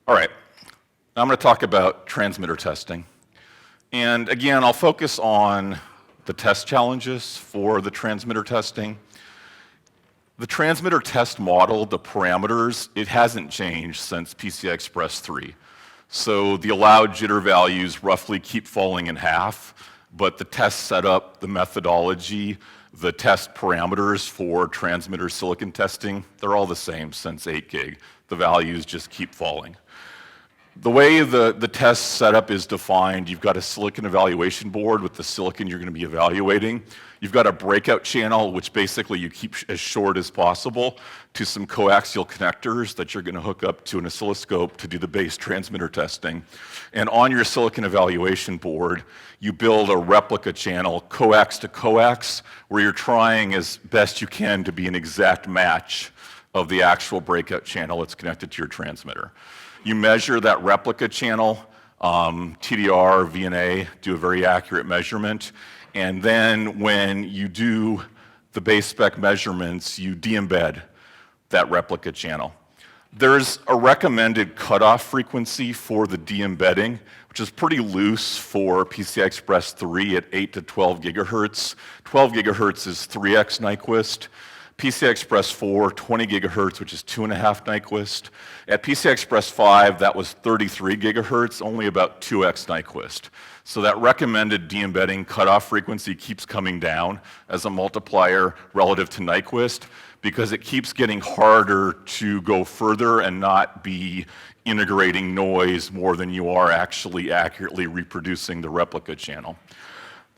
All right, now I'm going to talk about transmitter testing. And again, I'll focus on the test challenges for the transmitter testing. The transmitter test model, the parameters, it hasn't changed since PCI Express 3. So the allowed jitter values roughly keep falling in half, but the test setup, the methodology, the test parameters for transmitter silicon testing, they're all the same since 8 gig. The values just keep falling. The way the test setup is defined, you've got a silicon evaluation board with the silicon you're going to be evaluating. You've got a breakout channel, which basically you keep as short as possible, to some coaxial connectors that you're going to hook up to an oscilloscope to do the base transmitter testing. And on your silicon evaluation board, you build a replica channel, coax to coax, where you're trying as best you can to be an exact match of the actual breakout channel that's connected to your transmitter. You measure that replica channel, TDR, VNA, do a very accurate measurement, and then when you do the base spec measurements, you de-embed that replica channel. There's a recommended cutoff frequency for the de-embedding, which is pretty loose for PCI Express 3 at 8 to 12 gigahertz. 12 gigahertz is 3x Nyquist. PCI Express 4, 20 gigahertz, which is 2.5 Nyquist. At PCI Express 5, that was 33 gigahertz, only about 2x Nyquist. So that recommended de-embedding cutoff frequency keeps coming down as a multiplier relative to Nyquist because it keeps getting harder to go further and not be integrating noise more than you are actually accurately reproducing the replica channel.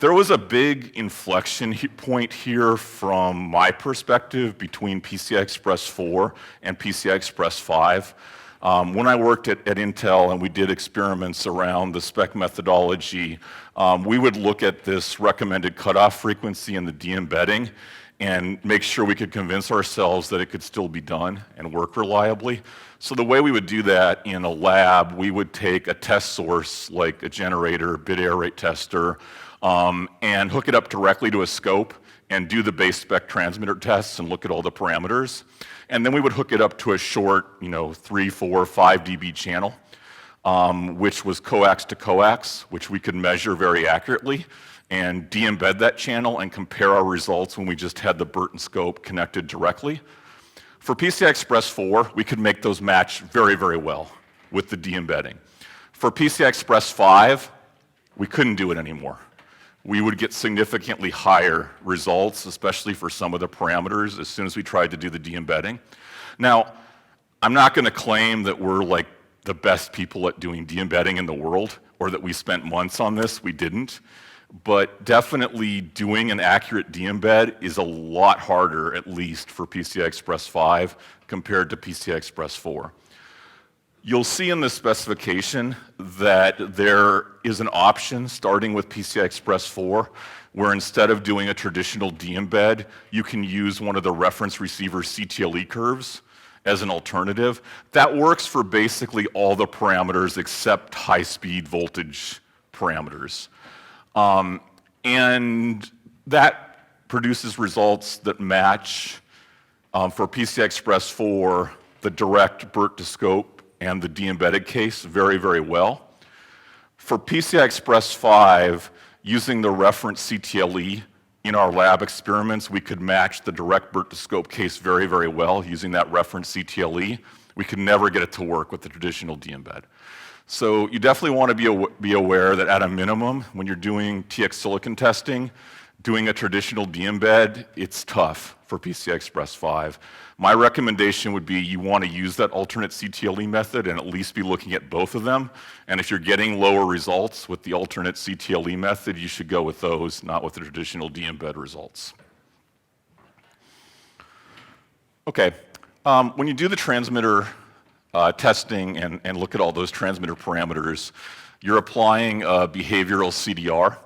There was a big inflection point here from my perspective between PCI Express 4 and PCI Express 5. When I worked at Intel and we did experiments around the spec methodology, we would look at this recommended cutoff frequency and the de-embedding and make sure we could convince ourselves that it could still be done and work reliably. So the way we would do that in a lab, we would take a test source like a generator, bit error rate tester, and hook it up directly to a scope and do the base spec transmitter tests and look at all the parameters. And then we would hook it up to a short, 3, 4, 5 dB channel, which was coax to coax, which we could measure very accurately and de-embed that channel and compare our results when we just had the Burton scope connected directly. For PCI Express 4, we could make those match very, very well with the de-embedding. For PCI Express 5, we couldn't do it anymore. We would get significantly higher results, especially for some of the parameters, as soon as we tried to do the de-embedding. Now, I'm not going to claim that we're like the best people at doing de-embedding in the world, or that we spent months on this. We didn't. But definitely doing an accurate de-embed is a lot harder, at least for PCI Express 5 compared to PCI Express 4. You'll see in the specification that there is an option starting with PCI Express 4 where instead of doing a traditional de-embed, you can use one of the reference receiver CTLE curves as an alternative. That works for basically all the parameters except high-speed voltage parameters. And that produces results that match, for PCI Express 4, the direct BERT to scope and the de-embedded case very, very well. For PCI Express 5, using the reference CTLE in our lab experiments, we could match the direct BERT to scope case very, very well using that reference CTLE. We could never get it to work with the traditional de-embed. So you definitely want to be aware that at a minimum, when you're doing TX silicon testing, doing a traditional de-embed, it's tough for PCI Express 5. My recommendation would be you want to use that alternate CTLE method and at least be looking at both of them. And if you're getting lower results with the alternate CTLE method, you should go with those, not with the traditional de-embed results. Okay, when you do the transmitter testing and look at all those transmitter parameters, you're applying a behavioral CDR.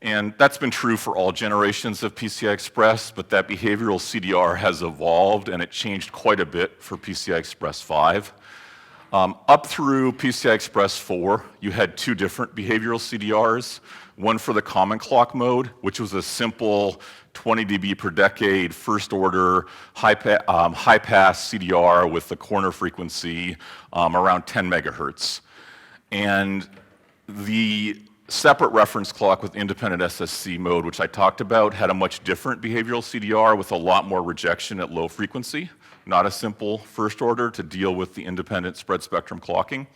And that's been true for all generations of PCI Express, but that behavioral CDR has evolved and it changed quite a bit for PCI Express 5. Up through PCI Express 4, you had two different behavioral CDRs, one for the common clock mode, which was a simple 20 dB per decade, first order, high-pass CDR with the corner frequency around 10 megahertz. And the separate reference clock with independent SSC mode, which I talked about, had a much different behavioral CDR with a lot more rejection at low frequency, not a simple first order to deal with the independent spread spectrum clocking.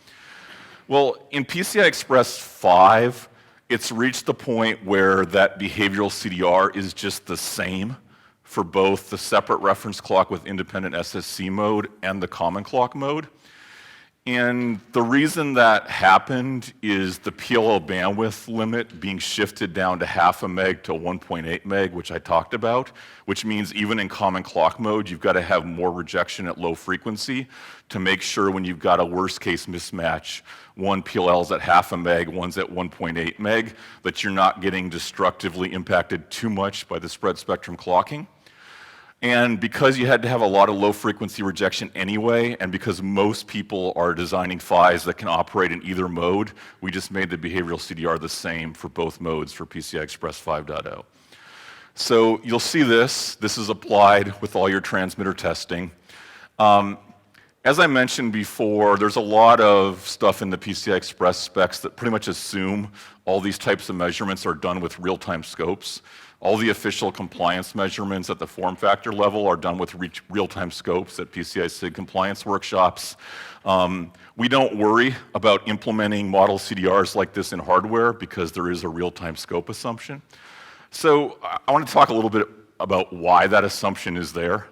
Well, in PCI Express 5, it's reached the point where that behavioral CDR is just the same for both the separate reference clock with independent SSC mode and the common clock mode. And the reason that happened is the PLL bandwidth limit being shifted down to half a meg to 1.8 meg, which I talked about, which means even in common clock mode, you've got to have more rejection at low frequency to make sure when you've got a worst case mismatch, one PLL's at half a meg, one's at 1.8 meg, that you're not getting destructively impacted too much by the spread spectrum clocking. And because you had to have a lot of low frequency rejection anyway, and because most people are designing PHYs that can operate in either mode, we just made the behavioral CDR the same for both modes for PCI Express 5.0. So you'll see this is applied with all your transmitter testing. As I mentioned before, there's a lot of stuff in the PCI Express specs that pretty much assume all these types of measurements are done with real-time scopes. All the official compliance measurements at the form factor level are done with real-time scopes at PCI SIG compliance workshops. We don't worry about implementing model CDRs like this in hardware because there is a real-time scope assumption. So I want to talk a little bit about why that assumption is there,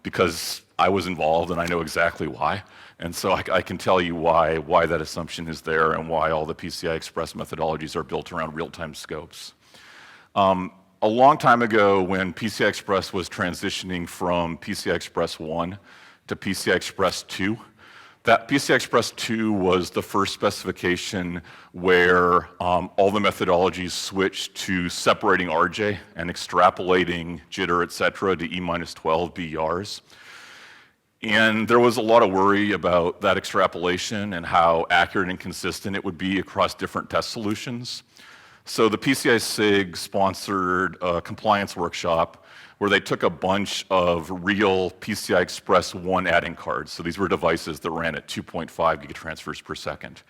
because I was involved and I know exactly why. And so I can tell you why that assumption is there and why all the PCI Express methodologies are built around real-time scopes. A long time ago, when PCI Express was transitioning from PCI Express 1 to PCI Express 2, that PCI Express 2 was the first specification where all the methodologies switched to separating RJ and extrapolating jitter, et cetera, to E-12 BERs. And there was a lot of worry about that extrapolation and how accurate and consistent it would be across different test solutions. So the PCI SIG sponsored a compliance workshop where they took a bunch of real PCI Express 1 add-in cards. So these were devices that ran at 2.5 gigatransfers per second.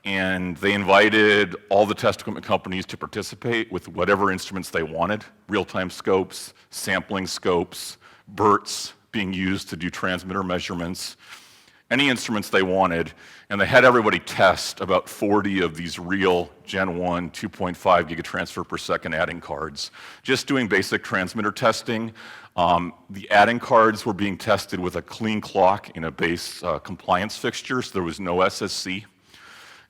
And they invited all the test equipment companies to participate with whatever instruments they wanted, real-time scopes, sampling scopes, BERTs being used to do transmitter measurements, any instruments they wanted, and they had everybody test about 40 of these real Gen 1 2.5 gigatransfer per second add-in cards, just doing basic transmitter testing. The add-in cards were being tested with a clean clock in a base compliance fixture, so there was no SSC,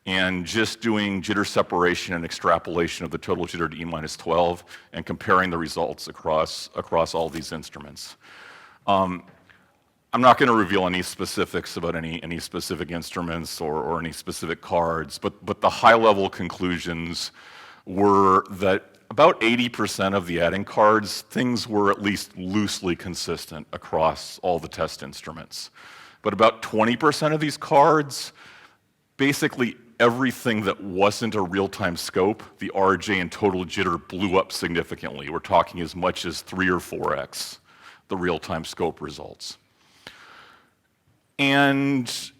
and just doing jitter separation and extrapolation of the total jitter to E-12 and comparing the results across all these instruments. I'm not going to reveal any specifics about any specific instruments or any specific cards, but the high-level conclusions were that about 80% of the add-in cards, things were at least loosely consistent across all the test instruments. But about 20% of these cards, basically everything that wasn't a real-time scope, the RJ and total jitter blew up significantly. We're talking as much as 3 or 4x the real-time scope results. And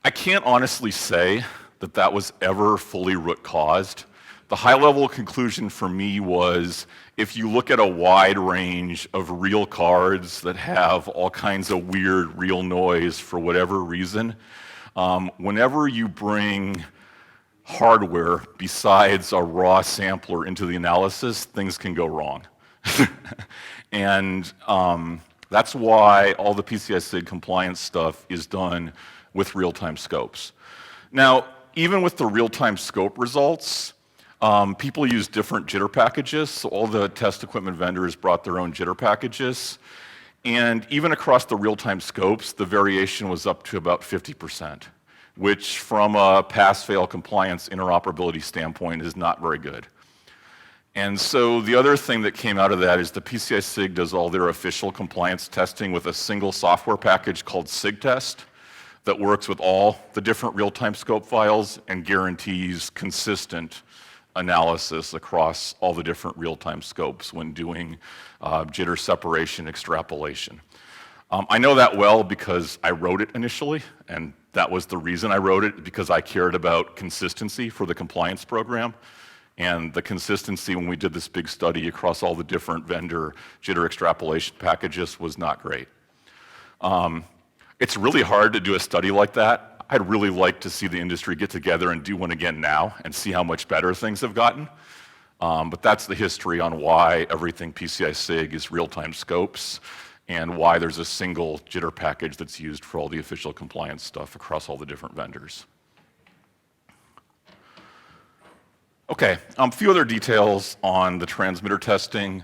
I can't honestly say that that was ever fully root caused. The high-level conclusion for me was if you look at a wide range of real cards that have all kinds of weird real noise for whatever reason, whenever you bring hardware besides a raw sampler into the analysis, things can go wrong. And that's why all the PCI SIG compliance stuff is done with real-time scopes. Now, even with the real-time scope results, people use different jitter packages. So all the test equipment vendors brought their own jitter packages. And even across the real-time scopes, the variation was up to about 50%, which from a pass-fail compliance interoperability standpoint is not very good. And so the other thing that came out of that is the PCI SIG does all their official compliance testing with a single software package called SIG Test. that works with all the different real-time scope files and guarantees consistent analysis across all the different real-time scopes when doing jitter separation extrapolation. I know that well because I wrote it initially, and that was the reason I wrote it, because I cared about consistency for the compliance program. And the consistency when we did this big study across all the different vendor jitter extrapolation packages was not great. It's really hard to do a study like that. I'd really like to see the industry get together and do one again now and see how much better things have gotten. But that's the history on why everything PCI SIG is real-time scopes and why there's a single jitter package that's used for all the official compliance stuff across all the different vendors. Okay, a few other details on the transmitter testing.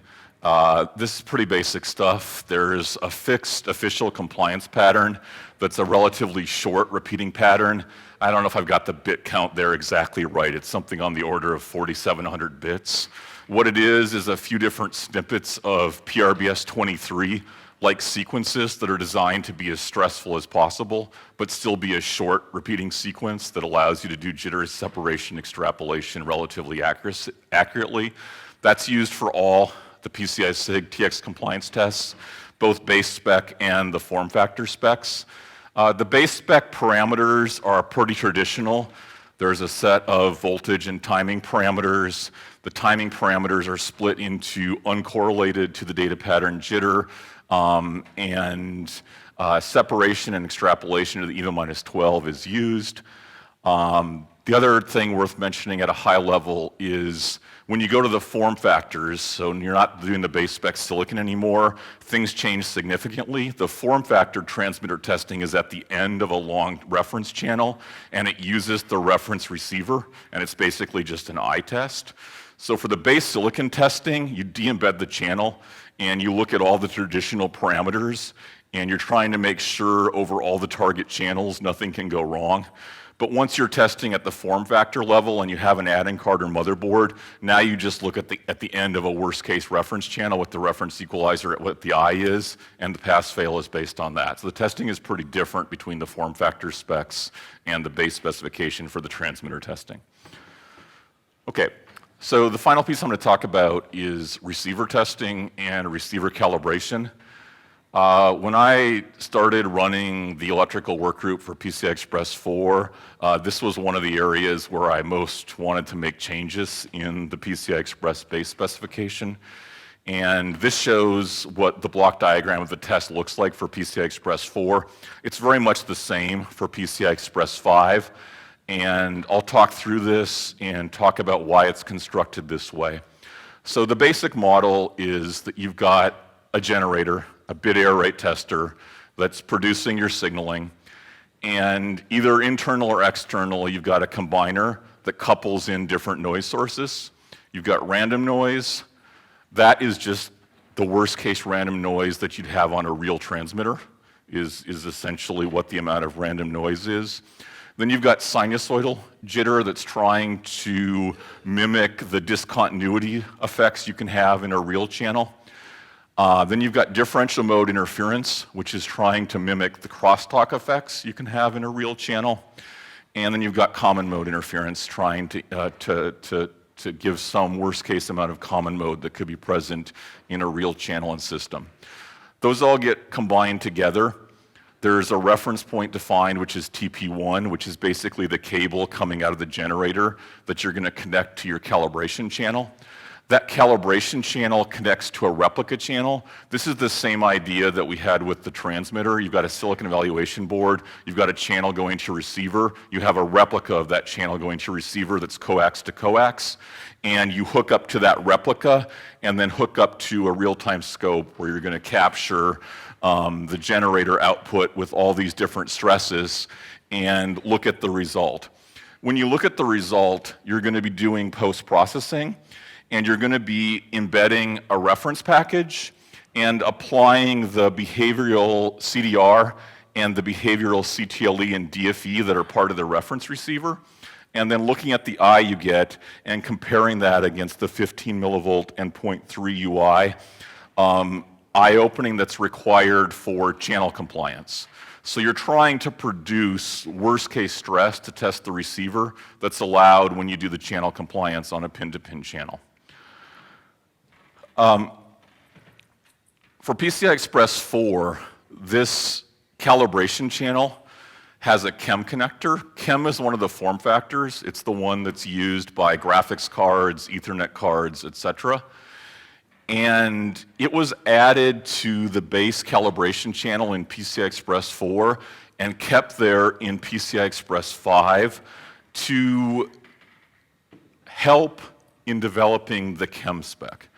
This is pretty basic stuff. There's a fixed official compliance pattern that's a relatively short repeating pattern. I don't know if I've got the bit count there exactly right. It's something on the order of 4,700 bits. What it is a few different snippets of PRBS 23 like sequences that are designed to be as stressful as possible, but still be a short repeating sequence that allows you to do jitter separation extrapolation relatively accurately. That's used for all the PCI SIG TX compliance tests, both base spec and the form factor specs. The base spec parameters are pretty traditional. There's a set of voltage and timing parameters. The timing parameters are split into uncorrelated to the data pattern jitter, and separation and extrapolation to the EVA minus 12 is used. The other thing worth mentioning at a high level is when you go to the form factors, so you're not doing the base spec silicon anymore, things change significantly. The form factor transmitter testing is at the end of a long reference channel, and it uses the reference receiver, and it's basically just an eye test. So for the base silicon testing, you de-embed the channel, and you look at all the traditional parameters, and you're trying to make sure over all the target channels nothing can go wrong. But once you're testing at the form factor level and you have an add-in card or motherboard, now you just look at the end of a worst case reference channel with the reference equalizer at what the eye is, and the pass-fail is based on that. So the testing is pretty different between the form factor specs and the base specification for the transmitter testing. Okay, so the final piece I'm going to talk about is receiver testing and receiver calibration. When I started running the electrical work group for PCI Express 4, this was one of the areas where I most wanted to make changes in the PCI Express base specification. And this shows what the block diagram of the test looks like for PCI Express 4. It's very much the same for PCI Express 5. And I'll talk through this and talk about why it's constructed this way. So the basic model is that you've got a generator, a bit error rate tester that's producing your signaling, and either internal or external, you've got a combiner that couples in different noise sources. You've got random noise. That is just the worst case random noise that you'd have on a real transmitter, is essentially what the amount of random noise is. Then you've got sinusoidal jitter that's trying to mimic the discontinuity effects you can have in a real channel. Then you've got differential mode interference, which is trying to mimic the crosstalk effects you can have in a real channel. And then you've got common mode interference, trying to give some worst case amount of common mode that could be present in a real channel and system. Those all get combined together. There's a reference point defined, which is TP1, which is basically the cable coming out of the generator that you're going to connect to your calibration channel. That calibration channel connects to a replica channel. This is the same idea that we had with the transmitter. You've got a silicon evaluation board. You've got a channel going to receiver. You have a replica of that channel going to receiver that's coax to coax. And you hook up to that replica and then hook up to a real-time scope where you're going to capture the generator output with all these different stresses and look at the result. When you look at the result, you're going to be doing post-processing, and you're going to be embedding a reference package and applying the behavioral CDR and the behavioral CTLE and DFE that are part of the reference receiver, and then looking at the I you get and comparing that against the 15 millivolt and 0.3 UI eye opening that's required for channel compliance. So you're trying to produce worst case stress to test the receiver that's allowed when you do the channel compliance on a pin-to-pin channel. For PCI Express 4, this calibration channel has a chem connector. Chem is one of the form factors. It's the one that's used by graphics cards, Ethernet cards, etc. And it was added to the base calibration channel in PCI Express 4 and kept there in PCI Express 5 to help in developing the chem spec.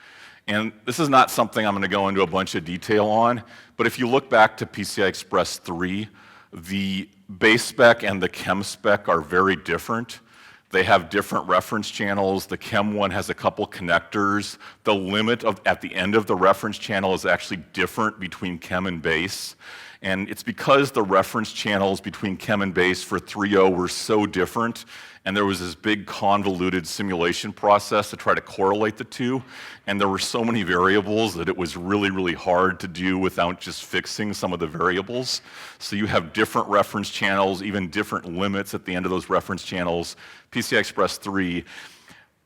And this is not something I'm going to go into a bunch of detail on, but if you look back to PCI Express 3, the base spec and the chem spec are very different. They have different reference channels. The chem one has a couple connectors. The limit at the end of the reference channel is actually different between chem and base. And it's because the reference channels between chem and base for 3.0 were so different, and there was this big convoluted simulation process to try to correlate the two, and there were so many variables that it was really, really hard to do without just fixing some of the variables. So you have different reference channels, even different limits at the end of those reference channels. PCI Express 3,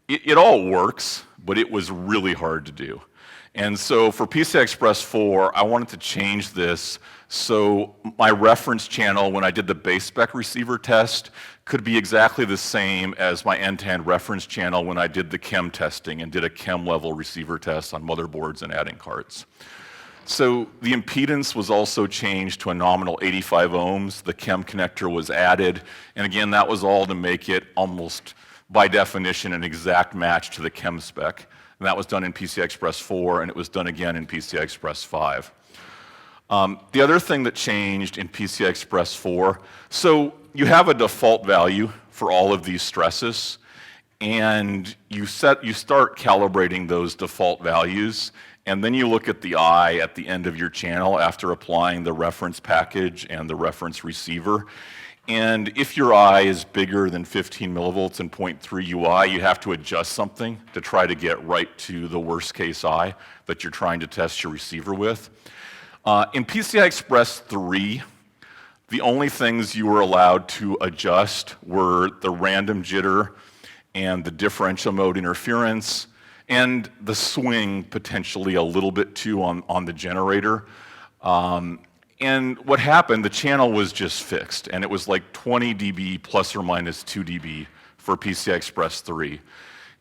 it all works, but it was really hard to do. And so for PCI Express 4, I wanted to change this so my reference channel when I did the base spec receiver test could be exactly the same as my end-to-end reference channel when I did the chem testing and did a chem level receiver test on motherboards and adding cards. So the impedance was also changed to a nominal 85 ohms. The chem connector was added, and again, that was all to make it almost by definition an exact match to the chem spec. And that was done in PCI Express 4, and it was done again in PCI Express 5. The other thing that changed in PCI Express 4, so you have a default value for all of these stresses, and you start calibrating those default values, and then you look at the eye at the end of your channel after applying the reference package and the reference receiver. And if your eye is bigger than 15 millivolts and 0.3 UI, you have to adjust something to try to get right to the worst case eye that you're trying to test your receiver with. In PCI Express 3, the only things you were allowed to adjust were the random jitter and the differential mode interference and the swing potentially a little bit too on the generator. And what happened, the channel was just fixed, and it was like 20 dB plus or minus 2 dB for PCI Express 3.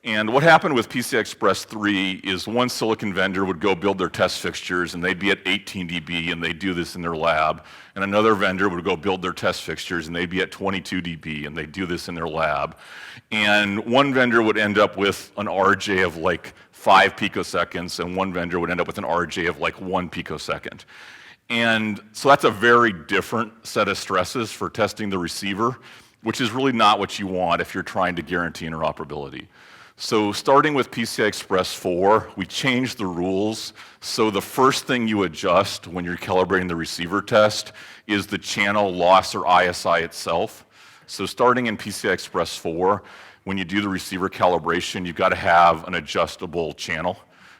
And what happened with PCI Express 3 is one silicon vendor would go build their test fixtures, and they'd be at 18 dB, and they'd do this in their lab. And another vendor would go build their test fixtures, and they'd be at 22 dB, and they'd do this in their lab. And one vendor would end up with an RJ of like 5 picoseconds, and one vendor would end up with an RJ of like 1 picosecond. And so that's a very different set of stresses for testing the receiver, which is really not what you want if you're trying to guarantee interoperability. So starting with PCI Express 4, we changed the rules. So the first thing you adjust when you're calibrating the receiver test is the channel loss or ISI itself. So starting in PCI Express 4, when you do the receiver calibration, you've got to have an adjustable channel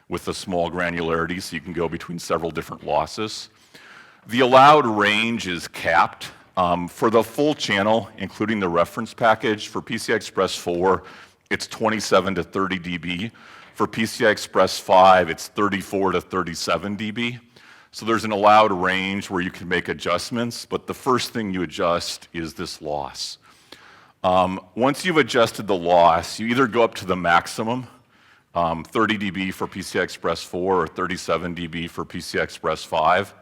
with a small granularity so you can go between several different losses. The allowed range is capped. For the full channel, including the reference package, for PCI Express 4, it's 27 to 30 dB. For PCI Express 5, it's 34 to 37 dB. So there's an allowed range where you can make adjustments, but the first thing you adjust is this loss. Once you've adjusted the loss, you either go up to the maximum, 30 dB for PCI Express 4 or 37 dB for PCI Express 5.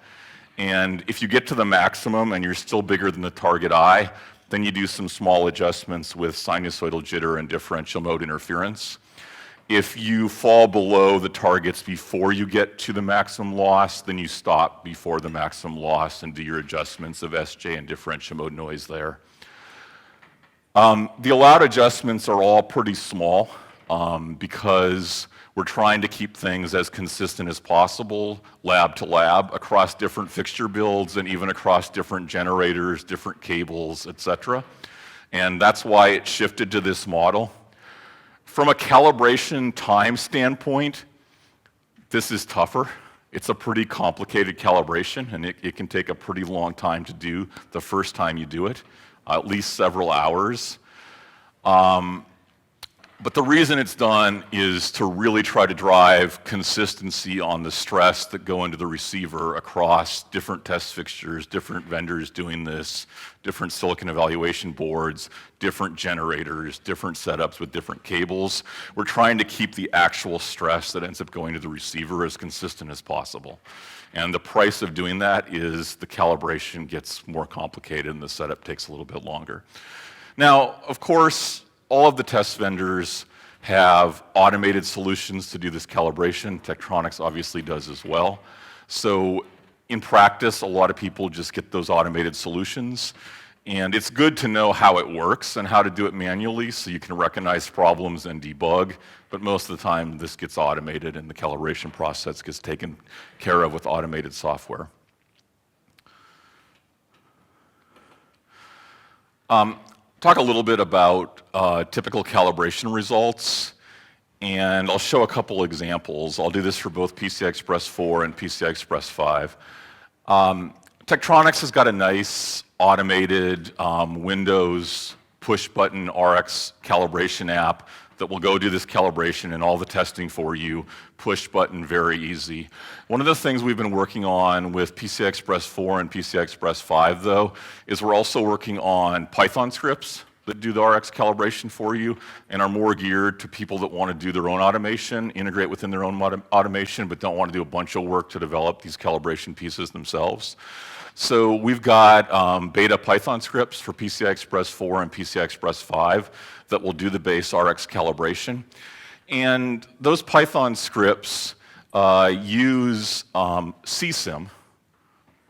And if you get to the maximum and you're still bigger than the target eye, then you do some small adjustments with sinusoidal jitter and differential mode interference. If you fall below the targets before you get to the maximum loss, then you stop before the maximum loss and do your adjustments of SJ and differential mode noise there. The allowed adjustments are all pretty small because we're trying to keep things as consistent as possible, lab to lab, across different fixture builds and even across different generators, different cables, etc. And that's why it shifted to this model. From a calibration time standpoint, this is tougher. It's a pretty complicated calibration, and it can take a pretty long time to do the first time you do it, at least several hours. But the reason it's done is to really try to drive consistency on the stress that go into the receiver across different test fixtures, different vendors doing this, different silicon evaluation boards, different generators, different setups with different cables. We're trying to keep the actual stress that ends up going to the receiver as consistent as possible. And the price of doing that is the calibration gets more complicated and the setup takes a little bit longer. Now, of course, all of the test vendors have automated solutions to do this calibration. Tektronix obviously does as well. So in practice, a lot of people just get those automated solutions. And it's good to know how it works and how to do it manually so you can recognize problems and debug. But most of the time, this gets automated and the calibration process gets taken care of with automated software. Talk a little bit about typical calibration results, and I'll show a couple examples. I'll do this for both PCI Express 4 and PCI Express 5. Tektronix has got a nice automated Windows push-button RX calibration app that will go do this calibration and all the testing for you, push button, very easy. One of the things we've been working on with PCI Express 4 and PCI Express 5, though, is we're also working on Python scripts that do the RX calibration for you and are more geared to people that want to do their own automation, integrate within their own automation, but don't want to do a bunch of work to develop these calibration pieces themselves. So we've got beta Python scripts for PCI Express 4 and PCI Express 5 that will do the base RX calibration. And those Python scripts use CSIM,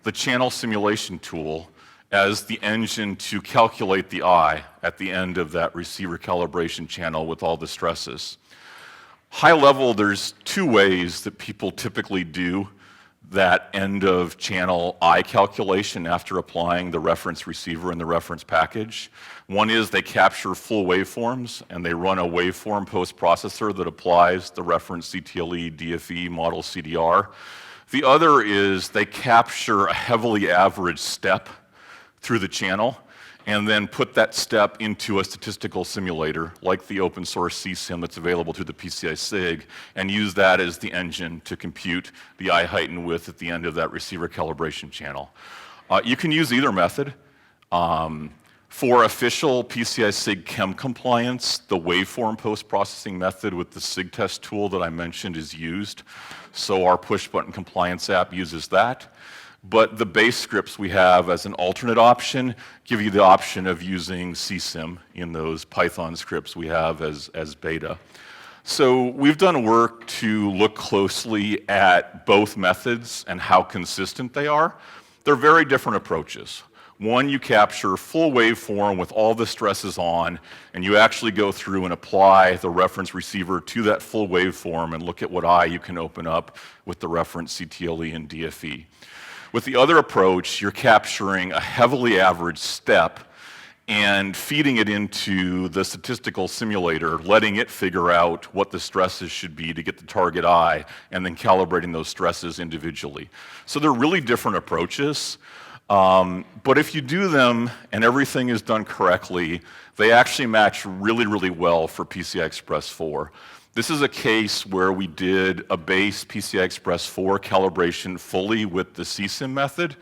the channel simulation tool, as the engine to calculate the I at the end of that receiver calibration channel with all the stresses. High level, there's two ways that people typically do that end of channel I calculation after applying the reference receiver and the reference package. One is they capture full waveforms and they run a waveform post-processor that applies the reference CTLE, DFE, model CDR. The other is they capture a heavily averaged step through the channel and then put that step into a statistical simulator like the open source CSIM that's available through the PCI SIG and use that as the engine to compute the I height and width at the end of that receiver calibration channel. You can use either method. For official PCI SIG chem compliance, the waveform post-processing method with the SIG test tool that I mentioned is used. So our push button compliance app uses that. But the base scripts we have as an alternate option give you the option of using CSIM in those Python scripts we have as beta. So we've done work to look closely at both methods and how consistent they are. They're very different approaches. One, you capture full waveform with all the stresses on, and you actually go through and apply the reference receiver to that full waveform and look at what I you can open up with the reference CTLE and DFE. With the other approach, you're capturing a heavily averaged step and feeding it into the statistical simulator, letting it figure out what the stresses should be to get the target I, and then calibrating those stresses individually. So they're really different approaches, but if you do them and everything is done correctly, they actually match really, really well for PCI Express 4. This is a case where we did a base PCI Express 4 calibration fully with the CSIM method.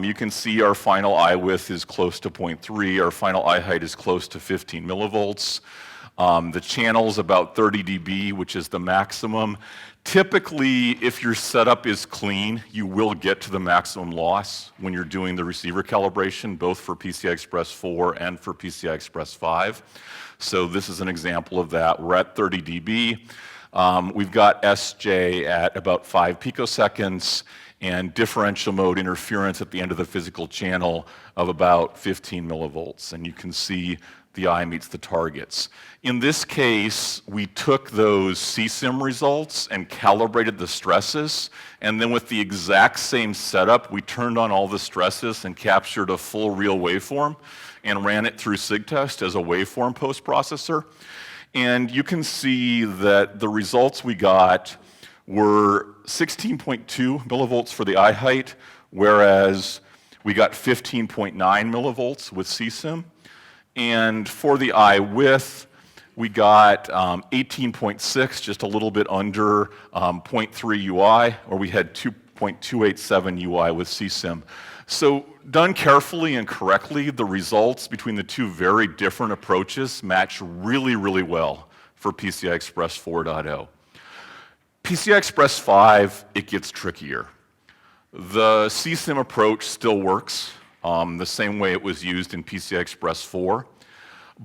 You can see our final I width is close to 0.3, our final I height is close to 15 millivolts. The channel's about 30 dB, which is the maximum. Typically, if your setup is clean, you will get to the maximum loss when you're doing the receiver calibration, both for PCI Express 4 and for PCI Express 5. So this is an example of that. We're at 30 dB. We've got SJ at about 5 picoseconds and differential mode interference at the end of the physical channel of about 15 millivolts. And you can see the I meets the targets. In this case, we took those CSIM results and calibrated the stresses, and then with the exact same setup, we turned on all the stresses and captured a full real waveform and ran it through SIGTest as a waveform post-processor. And you can see that the results we got were 16.2 millivolts for the eye height, whereas we got 15.9 millivolts with CSIM. And for the eye width, we got 18.6, just a little bit under 0.3 UI, or we had 2.287 UI with CSIM. So done carefully and correctly, the results between the two very different approaches match really, really well for PCI Express 4.0. PCI Express 5, it gets trickier. The CSIM approach still works the same way it was used in PCI Express 4,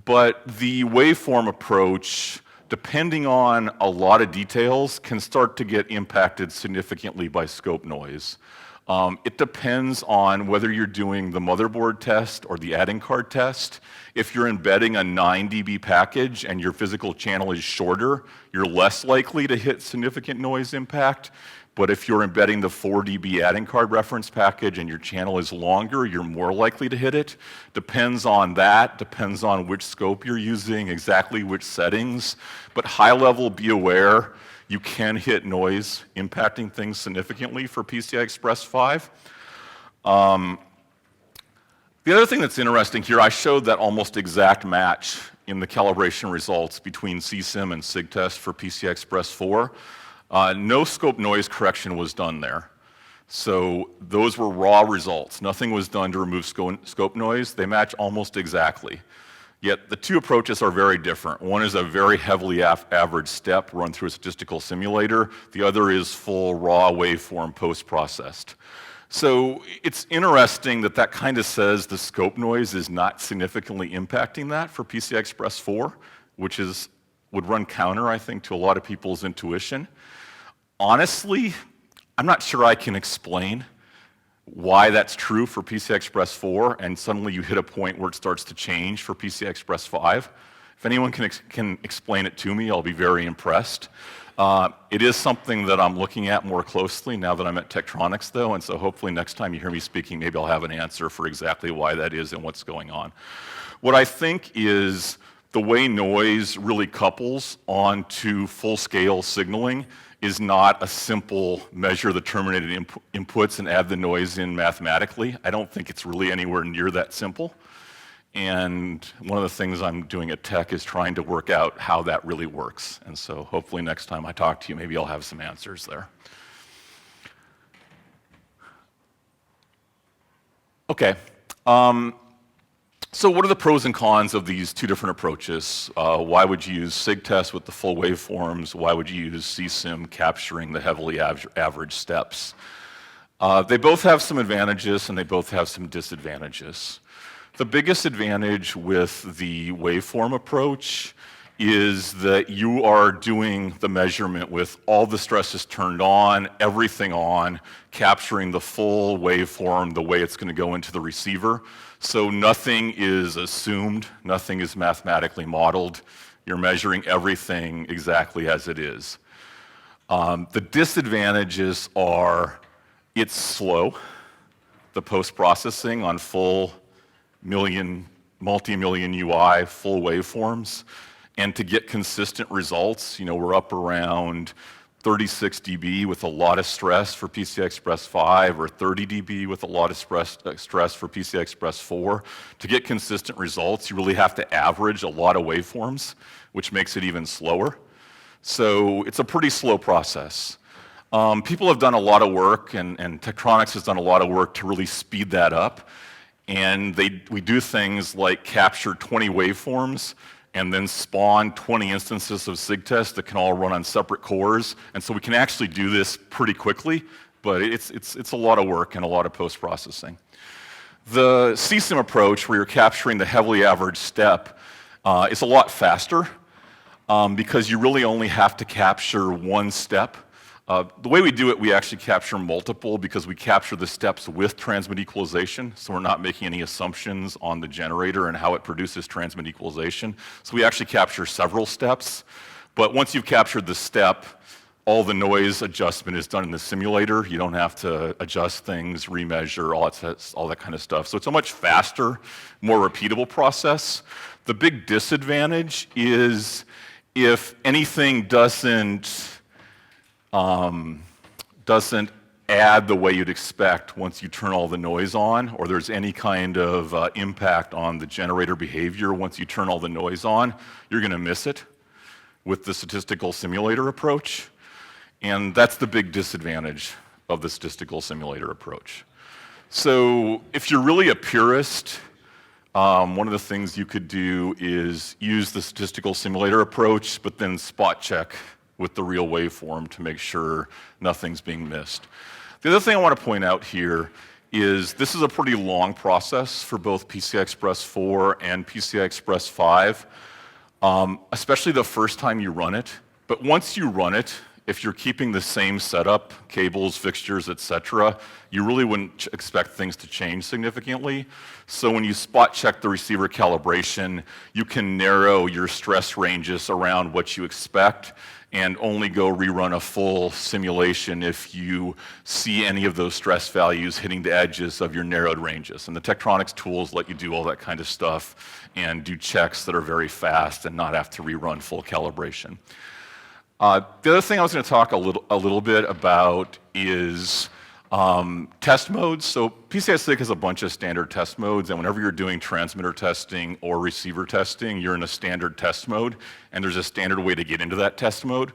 but the waveform approach, depending on a lot of details, can start to get impacted significantly by scope noise. It depends on whether you're doing the motherboard test or the adding card test. If you're embedding a 9 dB package and your physical channel is shorter, you're less likely to hit significant noise impact. But if you're embedding the 4 dB adding card reference package and your channel is longer, you're more likely to hit it. Depends on that, depends on which scope you're using, exactly which settings. But high level, be aware, you can hit noise impacting things significantly for PCI Express 5. The other thing that's interesting here, I showed that almost exact match in the calibration results between CSIM and SIGTest for PCI Express 4. No scope noise correction was done there. So those were raw results. Nothing was done to remove scope noise. They match almost exactly. Yet the two approaches are very different. One is a very heavily averaged step run through a statistical simulator. The other is full raw waveform post-processed. So it's interesting that that kind of says the scope noise is not significantly impacting that for PCI Express 4, which would run counter, I think, to a lot of people's intuition. Honestly, I'm not sure I can explain why that's true for PCI Express 4, and suddenly you hit a point where it starts to change for PCI Express 5. If anyone can explain it to me, I'll be very impressed. It is something that I'm looking at more closely now that I'm at Tektronix, though, and so hopefully next time you hear me speaking, maybe I'll have an answer for exactly why that is and what's going on. What I think is the way noise really couples onto full-scale signaling is not a simple measure the terminated inputs and add the noise in mathematically. I don't think it's really anywhere near that simple. And one of the things I'm doing at Tech is trying to work out how that really works. And so hopefully next time I talk to you, maybe I'll have some answers there. Okay. So what are the pros and cons of these two different approaches? Why would you use SIGTest with the full waveforms? Why would you use CSIM capturing the heavily averaged steps? They both have some advantages and they both have some disadvantages. The biggest advantage with the waveform approach is that you are doing the measurement with all the stresses turned on, everything on, capturing the full waveform the way it's going to go into the receiver. So nothing is assumed, nothing is mathematically modeled. You're measuring everything exactly as it is. The disadvantages are it's slow, the post-processing on full multi-million UI full waveforms. And to get consistent results, we're up around 36 dB with a lot of stress for PCI Express 5 or 30 dB with a lot of stress for PCI Express 4. To get consistent results, you really have to average a lot of waveforms, which makes it even slower. So it's a pretty slow process. People have done a lot of work, and Tektronix has done a lot of work to really speed that up. And we do things like capture 20 waveforms and then spawn 20 instances of SIGTest that can all run on separate cores. And so we can actually do this pretty quickly, but it's a lot of work and a lot of post-processing. The CSIM approach, where you're capturing the heavily averaged step, is a lot faster because you really only have to capture one step. The way we do it, we actually capture multiple because we capture the steps with transmit equalization, so we're not making any assumptions on the generator and how it produces transmit equalization. So we actually capture several steps, but once you've captured the step, all the noise adjustment is done in the simulator. You don't have to adjust things, remeasure, all that kind of stuff. So it's a much faster, more repeatable process. The big disadvantage is if anything doesn't doesn't add the way you'd expect once you turn all the noise on, or there's any kind of impact on the generator behavior once you turn all the noise on, you're going to miss it with the statistical simulator approach. And that's the big disadvantage of the statistical simulator approach. So if you're really a purist, one of the things you could do is use the statistical simulator approach, but then spot check with the real waveform to make sure nothing's being missed. The other thing I want to point out here is this is a pretty long process for both PCI Express 4 and PCI Express 5, especially the first time you run it. But once you run it, if you're keeping the same setup, cables, fixtures, etc., you really wouldn't expect things to change significantly. So when you spot check the receiver calibration, you can narrow your stress ranges around what you expect and only go rerun a full simulation if you see any of those stress values hitting the edges of your narrowed ranges. And the Tektronix tools let you do all that kind of stuff and do checks that are very fast and not have to rerun full calibration. The other thing I was going to talk a little bit about is test modes. So PCI SIG has a bunch of standard test modes, and whenever you're doing transmitter testing or receiver testing, you're in a standard test mode, and there's a standard way to get into that test mode.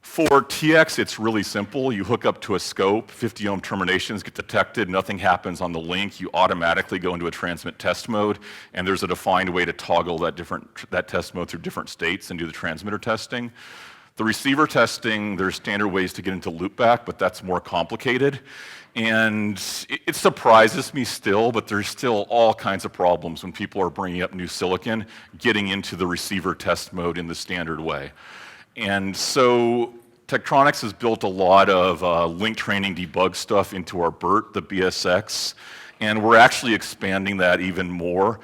For TX, it's really simple. You hook up to a scope, 50 ohm terminations get detected, nothing happens on the link, you automatically go into a transmit test mode, and there's a defined way to toggle that test mode through different states and do the transmitter testing. The receiver testing, there's standard ways to get into loopback, but that's more complicated. And it surprises me still, but there's still all kinds of problems when people are bringing up new silicon, getting into the receiver test mode in the standard way. And so Tektronix has built a lot of link training debug stuff into our BERT, the BSX, and we're actually expanding that even more.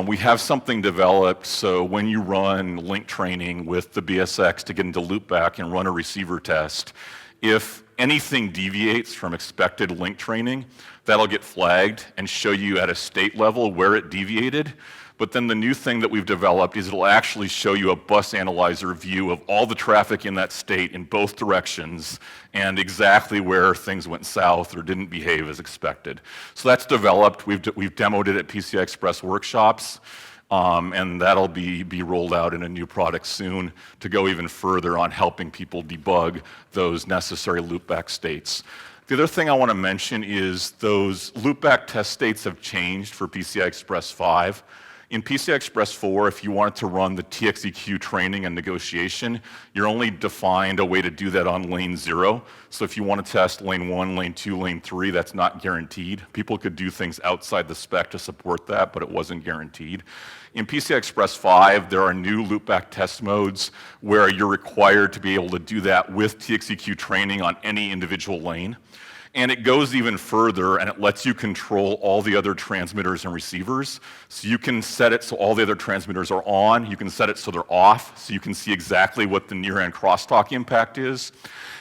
We have something developed so when you run link training with the BSX to get into loopback and run a receiver test, if anything deviates from expected link training, that'll get flagged and show you at a state level where it deviated. But then the new thing that we've developed is it'll actually show you a bus analyzer view of all the traffic in that state in both directions and exactly where things went south or didn't behave as expected. So that's developed. We've demoed it at PCI Express workshops, and that'll be rolled out in a new product soon to go even further on helping people debug those necessary loopback states. The other thing I want to mention is those loopback test states have changed for PCI Express 5. In PCI Express 4, if you wanted to run the TXEQ training and negotiation, you're only defined a way to do that on lane 0. So if you want to test lane 1, lane 2, lane 3, that's not guaranteed. People could do things outside the spec to support that, but it wasn't guaranteed. In PCI Express 5, there are new loopback test modes where you're required to be able to do that with TXEQ training on any individual lane. And it goes even further, and it lets you control all the other transmitters and receivers. So you can set it so all the other transmitters are on. You can set it so they're off, so you can see exactly what the near-end crosstalk impact is.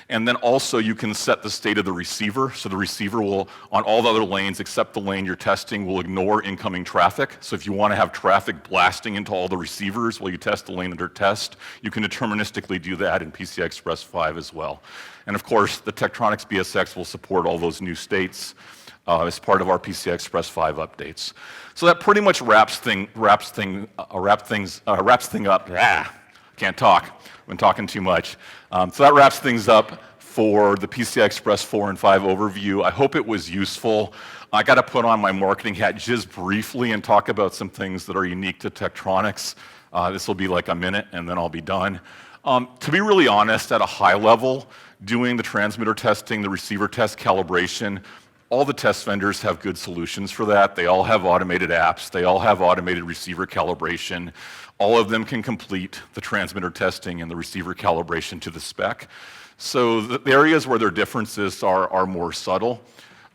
And then also you can set the state of the receiver. So the receiver will, on all the other lanes except the lane you're testing, will ignore incoming traffic. So if you want to have traffic blasting into all the receivers while you test the lane under test, you can deterministically do that in PCI Express 5 as well. And of course, the Tektronix BSX will support all those new states as part of our PCI Express 5 updates. So that pretty much wraps things up. Can't talk. I've been talking too much. So that wraps things up for the PCI Express 4 and 5 overview. I hope it was useful. I got to put on my marketing hat just briefly and talk about some things that are unique to Tektronix. This will be like a minute and then I'll be done. To be really honest, at a high level, doing the transmitter testing, the receiver test calibration, all the test vendors have good solutions for that. They all have automated apps. They all have automated receiver calibration. All of them can complete the transmitter testing and the receiver calibration to the spec. So the areas where their differences are more subtle.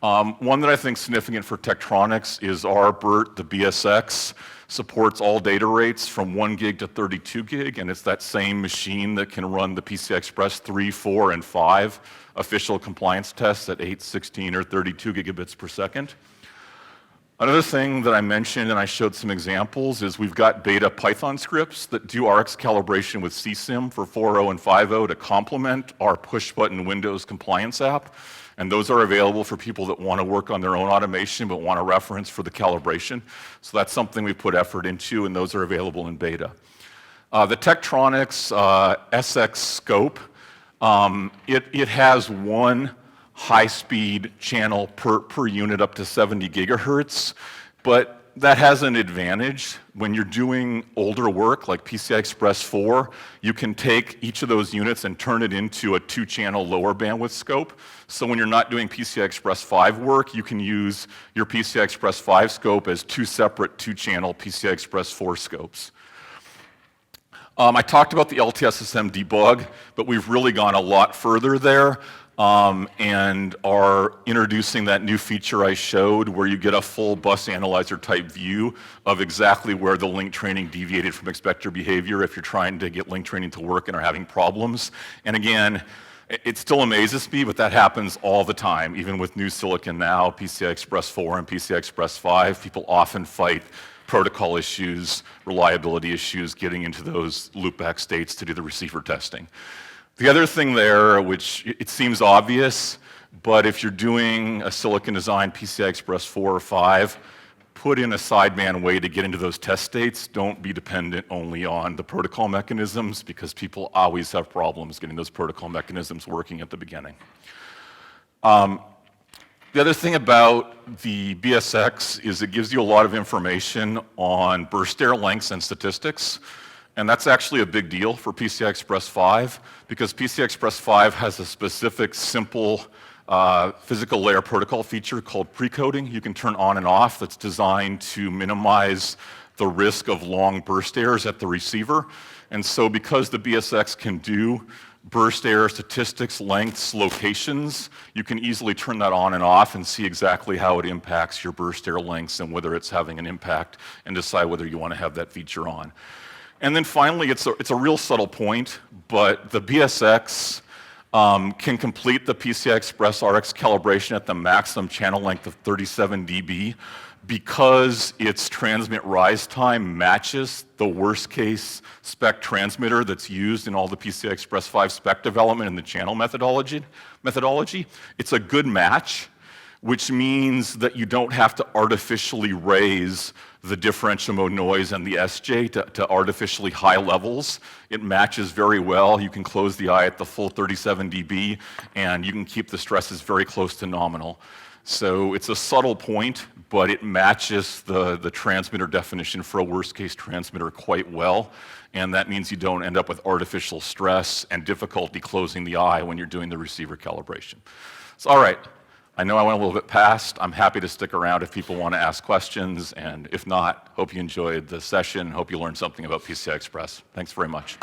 One that I think is significant for Tektronix is our BERT, the BSX, supports all data rates from 1 gig to 32 gig, and it's that same machine that can run the PCI Express 3, 4, and 5 official compliance tests at 8, 16, or 32 gigabits per second. Another thing that I mentioned, and I showed some examples, is we've got beta Python scripts that do RX calibration with CSIM for 4.0 and 5.0 to complement our push-button Windows compliance app. And those are available for people that want to work on their own automation but want a reference for the calibration. So that's something we put effort into, and those are available in beta. The Tektronix SX scope, it has one high-speed channel per unit up to 70 gigahertz, but that has an advantage. When you're doing older work like PCI Express 4, you can take each of those units and turn it into a 2-channel lower bandwidth scope. So when you're not doing PCI Express 5 work, you can use your PCI Express 5 scope as 2 separate 2-channel PCI Express 4 scopes. I talked about the LTSSM debug, but we've really gone a lot further there. And are introducing that new feature I showed where you get a full bus analyzer type view of exactly where the link training deviated from expected behavior if you're trying to get link training to work and are having problems. And again, it still amazes me, but that happens all the time. Even with new silicon now, PCI Express 4 and PCI Express 5, people often fight protocol issues, reliability issues, getting into those loopback states to do the receiver testing. The other thing there, which it seems obvious, but if you're doing a silicon design PCI Express 4 or 5, put in a sideband way to get into those test states. Don't be dependent only on the protocol mechanisms because people always have problems getting those protocol mechanisms working at the beginning. The other thing about the BSX is it gives you a lot of information on burst error lengths and statistics. And that's actually a big deal for PCI Express 5 because PCI Express 5 has a specific simple physical layer protocol feature called precoding. You can turn on and off that's designed to minimize the risk of long burst errors at the receiver. And so because the BSX can do burst error statistics, lengths, locations, you can easily turn that on and off and see exactly how it impacts your burst error lengths and whether it's having an impact and decide whether you want to have that feature on. And then finally, it's a real subtle point, but the BSX can complete the PCI Express RX calibration at the maximum channel length of 37 dB because its transmit rise time matches the worst case spec transmitter that's used in all the PCI Express 5 spec development in the channel methodology. It's a good match, which means that you don't have to artificially raise the differential mode noise and the SJ to artificially high levels. It matches very well. You can close the eye at the full 37 dB, and you can keep the stresses very close to nominal. So it's a subtle point, but it matches the transmitter definition for a worst case transmitter quite well, and that means you don't end up with artificial stress and difficulty closing the eye when you're doing the receiver calibration. So all right. I know I went a little bit past. I'm happy to stick around if people want to ask questions, and if not, hope you enjoyed the session. Hope you learned something about PCI Express. Thanks very much.